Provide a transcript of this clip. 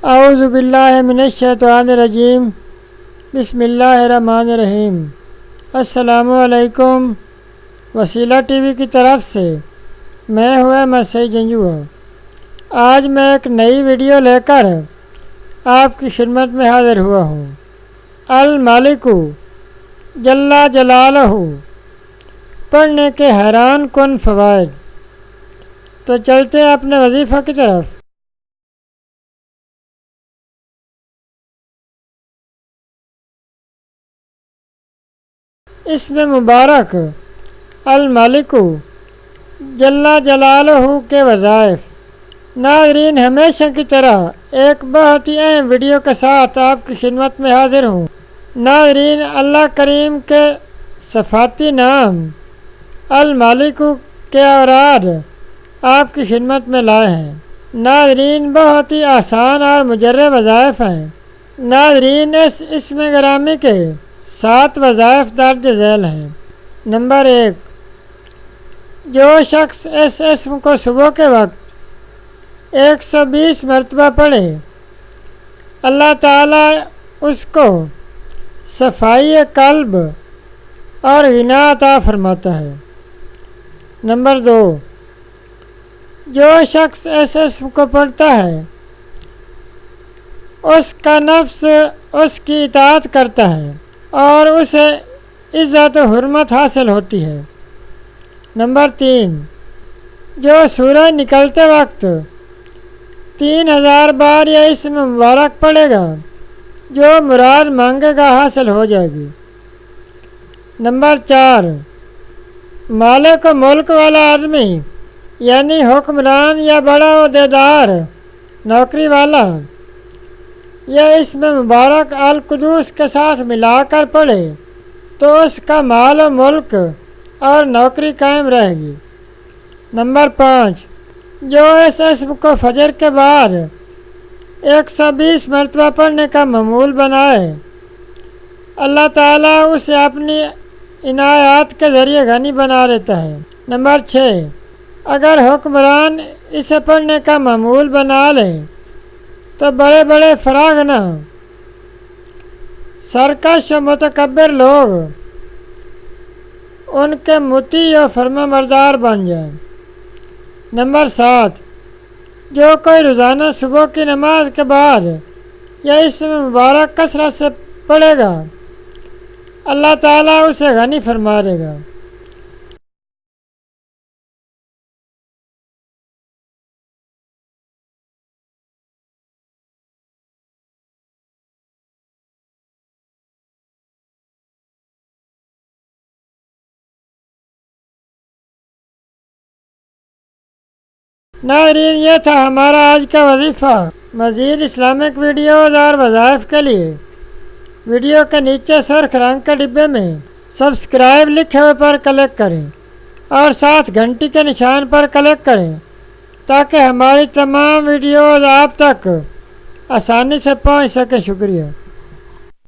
اعوذ باللہ من الشیطان الرجیم بسم اللہ الرحمن الرحیم۔ السلام علیکم۔ وسیلہ ٹی وی کی طرف سے میں ہوں احمد سعید جنجو۔ آج میں ایک نئی ویڈیو لے کر آپ کی خدمت میں حاضر ہوا ہوں۔ المالک جل جلالہ پڑھنے کے حیران کن فوائد۔ تو چلتے ہیں اپنے وظیفہ کی طرف۔ اسم مبارک المالک جل جلالہ کے وظائف۔ ناظرین، ہمیشہ کی طرح ایک بہت ہی اہم ویڈیو کے ساتھ آپ کی خدمت میں حاضر ہوں۔ ناظرین، اللہ کریم کے صفاتی نام المالک کے اوراد آپ کی خدمت میں لائے ہیں۔ ناظرین، بہت ہی آسان اور مجرب وظائف ہیں۔ ناظرین، اس اسم گرامی کے 7 وظائف درج ذیل ہیں۔ نمبر 1، جو شخص اس اسم کو صبح کے وقت 120 مرتبہ پڑھے، اللہ تعالیٰ اس کو صفائی قلب اور غنا عطا فرماتا ہے۔ نمبر 2، جو شخص اس اسم کو پڑھتا ہے، اس کا نفس اس کی اطاعت کرتا ہے اور اسے عزت و حرمت حاصل ہوتی ہے۔ نمبر 3، جو سورج نکلتے وقت 3000 بار یہ اسم مبارک پڑھے گا، جو مراد مانگے گا حاصل ہو جائے گی۔ نمبر 4، مالک و ملک والا آدمی یعنی حکمران یا بڑا عہدیدار، نوکری والا، یہ اسم مبارک القدوس کے ساتھ ملا کر پڑھے تو اس کا مال و ملک اور نوکری قائم رہے گی۔ نمبر 5، جو اس اسم کو فجر کے بعد 120 مرتبہ پڑھنے کا معمول بنائے، اللہ تعالیٰ اسے اپنی عنایات کے ذریعے غنی بنا دیتا ہے۔ نمبر 6، اگر حکمران اسے پڑھنے کا معمول بنا لے تو بڑے بڑے فراغنہ، سرکش و متکبر لوگ ان کے مطیع و فرما بردار بن جائیں۔ نمبر 7، جو کوئی روزانہ صبح کی نماز کے بعد یا اسم مبارک کثرت سے پڑھے گا، اللہ تعالیٰ اسے غنی فرما دے گا۔ ناظرین، یہ تھا ہمارا آج کا وظیفہ۔ مزید اسلامک ویڈیوز اور وظائف کے لیے ویڈیو کے نیچے سرخ رنگ کے ڈبے میں سبسکرائب لکھے ہوئے پر کلک کریں اور ساتھ گھنٹی کے نشان پر کلک کریں تاکہ ہماری تمام ویڈیوز آپ تک آسانی سے پہنچ سکیں۔ شکریہ۔